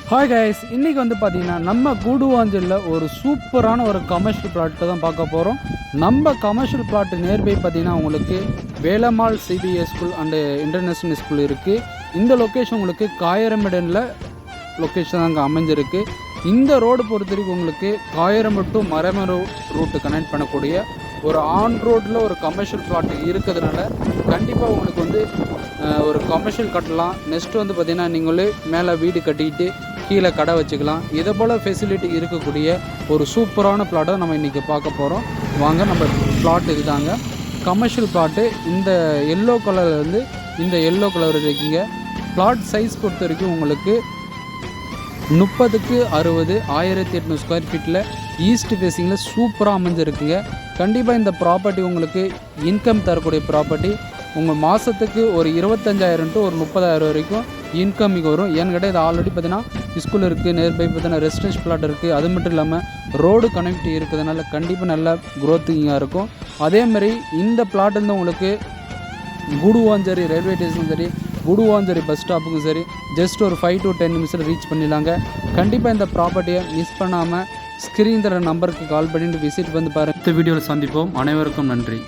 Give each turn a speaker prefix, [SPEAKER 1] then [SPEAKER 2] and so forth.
[SPEAKER 1] Hi guys, இன்றைக்கி வந்து பார்த்திங்கன்னா நம்ம கூடுவாஞ்சலில் ஒரு சூப்பரான ஒரு கமர்ஷியல் பிளாட்டை தான் பார்க்க போகிறோம். நம்ம கமர்ஷியல் பிளாட்டு நியர்பை பார்த்திங்கன்னா உங்களுக்கு Velammal CBSE school and international school இருக்குது. இந்த லொக்கேஷன் உங்களுக்கு காயரமேடனில் லொக்கேஷன் அங்கே அமைஞ்சிருக்கு. இந்த ரோடு பொறுத்த வரைக்கும் உங்களுக்கு காயரமேடு டு மரமரு ரூட்டு கனெக்ட் பண்ணக்கூடிய ஒரு ஆன் ரோட்டில் ஒரு கமர்ஷியல் பிளாட் இருக்கிறதுனால கண்டிப்பாக உங்களுக்கு வந்து ஒரு கமர்ஷியல் கட்டலாம். நெக்ஸ்ட்டு வந்து பார்த்திங்கன்னா நீங்களே மேலே வீடு கட்டிக்கிட்டு கீழே கடை வச்சுக்கலாம். இதை போல் ஃபெசிலிட்டி இருக்கக்கூடிய ஒரு சூப்பரான பிளாட்டை நம்ம இன்றைக்கி பார்க்க போகிறோம். வாங்க, நம்ம பிளாட் இதுதாங்க கமர்ஷியல் பிளாட்டு. இந்த எல்லோ கலர்லேருந்து இந்த எல்லோ கலர் இருக்குங்க. பிளாட் சைஸ் பொறுத்த வரைக்கும் உங்களுக்கு 30க்கு 60 1800 ஸ்கொயர் ஃபீட்டில் ஈஸ்ட் ஃபேஸிங்கில் சூப்பராக அமைஞ்சிருக்குங்க. கண்டிப்பாக இந்த ப்ராப்பர்ட்டி உங்களுக்கு இன்கம் தரக்கூடிய ப்ராப்பர்ட்டி. உங்கள் மாதத்துக்கு ஒரு 25,000 டு ஒரு 30,000 வரைக்கும் இன்கமிங் வரும். ஏன்னு கேட்டால் இது ஆல்ரெடி பார்த்தீங்கன்னா ஸ்கூல் இருக்குது, நியர்பை பார்த்தீங்கன்னா ரெசிடென்ஷியல் பிளாட் இருக்குது. அது மட்டும் இல்லாமல் ரோடு கனெக்டிவிட்டி இருக்கிறதுனால கண்டிப்பாக நல்லா க்ரோத்திங்காக இருக்கும். அதேமாதிரி இந்த பிளாட் வந்து உங்களுக்கு கூடுவாஞ்சேரி ரயில்வே ஸ்டேஷனும் சரி, கூடுவாஞ்சேரி பஸ் ஸ்டாப்புக்கும் சரி ஜஸ்ட் ஒரு 5 to 10 நிமிஷத்தில் ரீச் பண்ணிடலாங்க. கண்டிப்பாக இந்த ப்ராப்பர்ட்டியை மிஸ் பண்ணாமல் ஸ்க்ரீன் தர நம்பருக்கு கால் பண்ணிட்டு விசிட் வந்து பாருங்கள். இந்த வீடியோவில் சந்திப்போம். அனைவருக்கும் நன்றி.